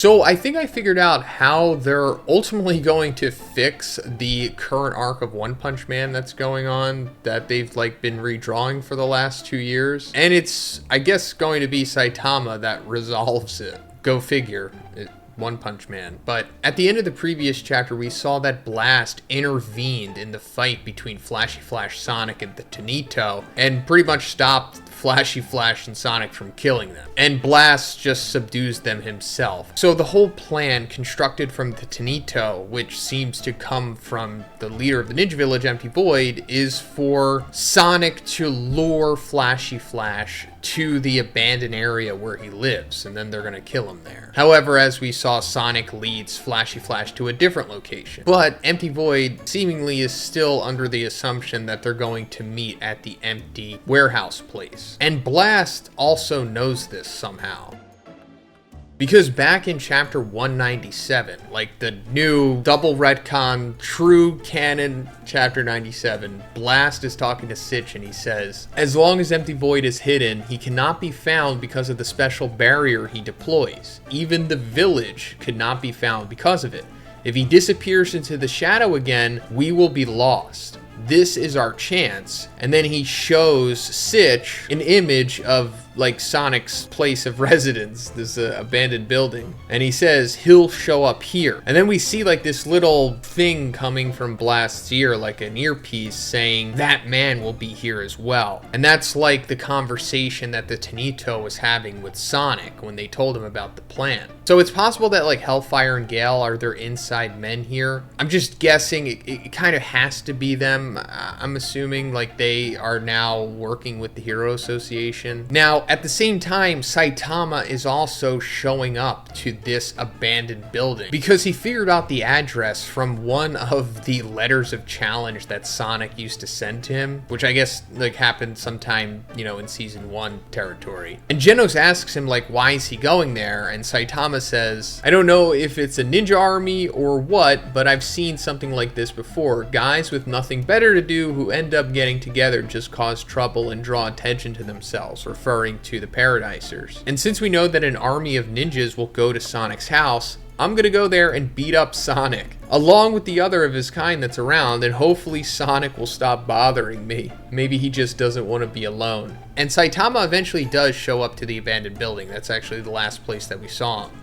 So I think I figured out how they're ultimately going to fix the current arc of One Punch Man that's going on, that they've like been redrawing for the last 2 years. And it's, I guess, going to be Saitama that resolves it. Go figure. One Punch Man. But at the end of the previous chapter, we saw that Blast intervened in the fight between Flashy Flash, Sonic, and the Tanito, and pretty much stopped Flashy Flash and Sonic from killing them. And Blast just subdues them himself. So the whole plan constructed from the Tanito, which seems to come from the leader of the Ninja Village, Empty Void, is for Sonic to lure Flashy Flash to the abandoned area where he lives, and then they're gonna kill him there. However, as we saw, Sonic leads Flashy Flash to a different location. But Empty Void seemingly is still under the assumption that they're going to meet at the empty warehouse place. And Blast also knows this somehow. Because back in chapter 197, like the new double retcon, true canon chapter 97, Blast is talking to Sitch and he says, as long as Empty Void is hidden, he cannot be found because of the special barrier he deploys. Even the village could not be found because of it. If he disappears into the shadow again, we will be lost. This is our chance. And then he shows Sitch an image of like Sonic's place of residence, this abandoned building, and he says he'll show up here. And then we see like this little thing coming from Blast's ear, like an earpiece, saying that man will be here as well. And that's like the conversation that the Tanito was having with Sonic when they told him about the plan. So it's possible that like Hellfire and Gale are their inside men here. I'm just guessing it kind of has to be them. I'm assuming like they are now working with the Hero Association. Now, at the same time, Saitama is also showing up to this abandoned building because he figured out the address from one of the letters of challenge that Sonic used to send to him, which I guess like happened sometime, you know, in season 1 territory. And Genos asks him like, why is he going there? And Saitama says, I don't know if it's a ninja army or what, but I've seen something like this before. Guys with nothing better to do who end up getting together just cause trouble and draw attention to themselves, referring to the Paradisers. And since we know that an army of ninjas will go to Sonic's house, I'm gonna go there and beat up Sonic, along with the other of his kind that's around, and hopefully Sonic will stop bothering me. Maybe he just doesn't want to be alone. And Saitama eventually does show up to the abandoned building. That's actually the last place that we saw him.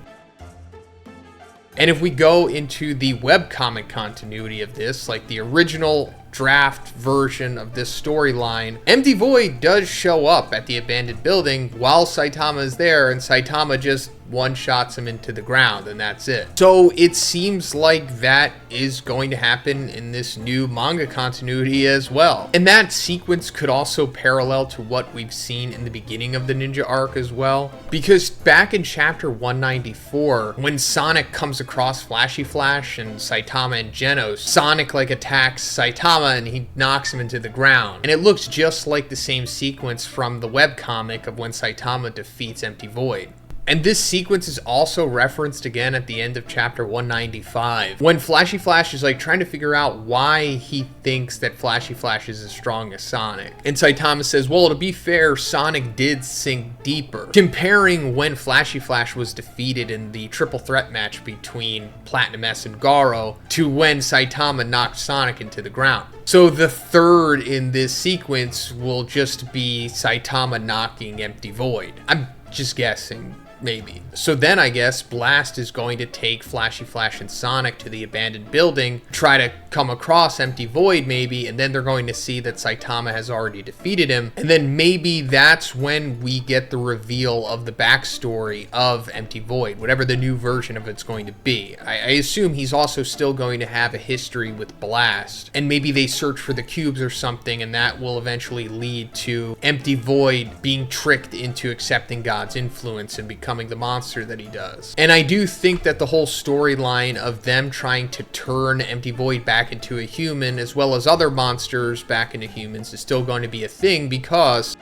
And if we go into the webcomic continuity of this, like the original draft version of this storyline, Empty Void does show up at the abandoned building while Saitama is there, and Saitama just one-shots him into the ground, and that's it. So it seems like that is going to happen in this new manga continuity as well. And that sequence could also parallel to what we've seen in the beginning of the Ninja arc as well. Because back in chapter 194, when Sonic comes across Flashy Flash and Saitama and Genos, Sonic like attacks Saitama and he knocks him into the ground. And it looks just like the same sequence from the webcomic of when Saitama defeats Empty Void. And this sequence is also referenced again at the end of chapter 195, when Flashy Flash is like trying to figure out why he thinks that Flashy Flash is as strong as Sonic. And Saitama says, well, to be fair, Sonic did sink deeper, comparing when Flashy Flash was defeated in the triple threat match between Platinum S and Garo to when Saitama knocked Sonic into the ground. So the third in this sequence will just be Saitama knocking Empty Void. I'm just guessing. Maybe. So then I guess Blast is going to take Flashy Flash and Sonic to the abandoned building, try to come across Empty Void maybe, and then they're going to see that Saitama has already defeated him. And then maybe that's when we get the reveal of the backstory of Empty Void, whatever the new version of it's going to be. I assume he's also still going to have a history with Blast, and maybe they search for the cubes or something, and that will eventually lead to Empty Void being tricked into accepting God's influence and becoming the monster that he does. And I do think that the whole storyline of them trying to turn Empty Void back into a human, as well as other monsters back into humans, is still going to be a thing, because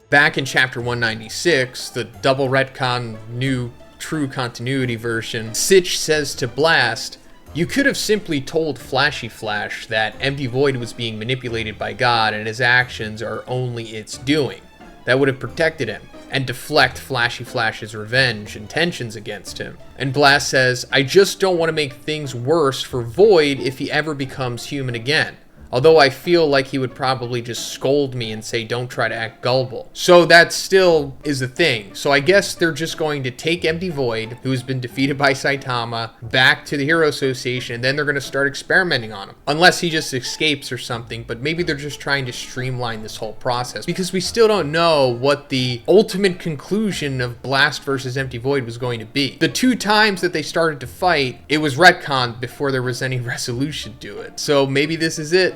back in chapter 196, the double retcon new true continuity version, Sitch says to Blast, you could have simply told Flashy Flash that Empty Void was being manipulated by God and his actions are only its doing. That would have protected him. and deflect Flashy Flash's revenge intentions against him. And Blast says, I just don't want to make things worse for Void if he ever becomes human again. Although I feel like he would probably just scold me and say, don't try to act gullible. So that still is the thing. So I guess they're just going to take Empty Void, who's been defeated by Saitama, back to the Hero Association, and then they're going to start experimenting on him. Unless he just escapes or something, but maybe they're just trying to streamline this whole process. Because we still don't know what the ultimate conclusion of Blast versus Empty Void was going to be. The 2 times that they started to fight, it was retconned before there was any resolution to it. So maybe this is it.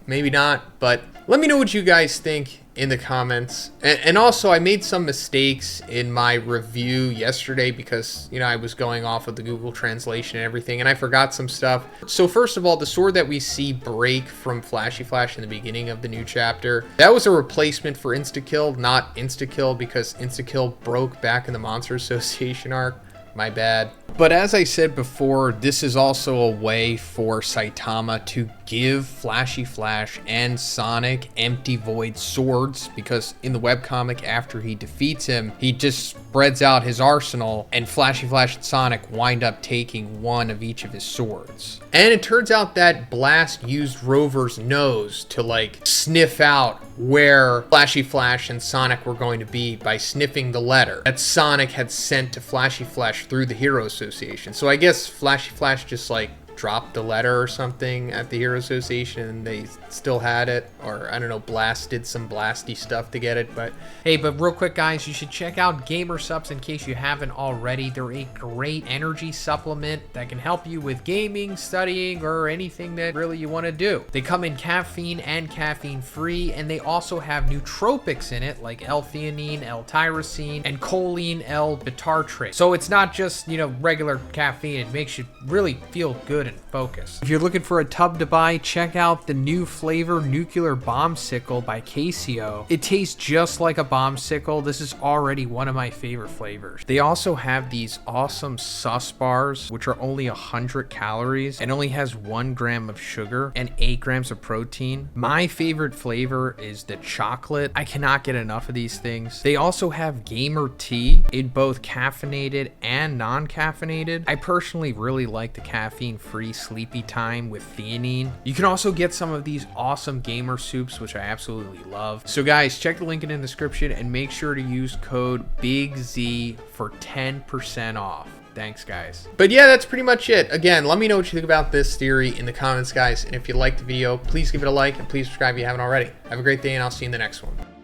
Maybe not, but let me know what you guys think in the comments. And also, I made some mistakes in my review yesterday because, you know, I was going off of the Google translation and everything, and I forgot some stuff. So first of all, the sword that we see break from Flashy Flash in the beginning of the new chapter, that was a replacement for Insta-Kill, not Insta-Kill, because Insta-Kill broke back in the Monster Association arc. My bad. But as I said before, this is also a way for Saitama to give Flashy Flash and Sonic Empty Void swords, because in the webcomic, after he defeats him, he just spreads out his arsenal, and Flashy Flash and Sonic wind up taking one of each of his swords. And it turns out that Blast used Rover's nose to like sniff out where Flashy Flash and Sonic were going to be by sniffing the letter that Sonic had sent to Flashy Flash through the Hero Association. So I guess Flashy Flash just like dropped the letter or something at the Hero Association and they still had it, or I don't know, Blast did some blasty stuff to get it. But hey, but real quick guys, you should check out Gamer Supps in case you haven't already. They're a great energy supplement that can help you with gaming, studying, or anything that really you want to do. They come in caffeine and caffeine free, and they also have nootropics in it like L-theanine, L-tyrosine, and choline L-bitartrate. So it's not just, you know, regular caffeine. It makes you really feel good and focus. If you're looking for a tub to buy, check out the new flavor Nuclear Bombsicle by Casio. It tastes just like a bombsicle. This is already one of my favorite flavors. They also have these awesome sus bars, which are only 100 calories and only has 1 gram of sugar and 8 grams of protein. My favorite flavor is the chocolate. I cannot get enough of these things. They also have Gamer Tea in both caffeinated and non-caffeinated. I personally really like the caffeine-free sleepy time with theanine. You can also get some of these awesome gamer soups, which I absolutely love. So guys, check the link in the description and make sure to use code BIGZ for 10% off. Thanks, guys. But yeah, that's pretty much it. Again, let me know what you think about this theory in the comments, guys. And if you liked the video, please give it a like and please subscribe if you haven't already. Have a great day, and I'll see you in the next one.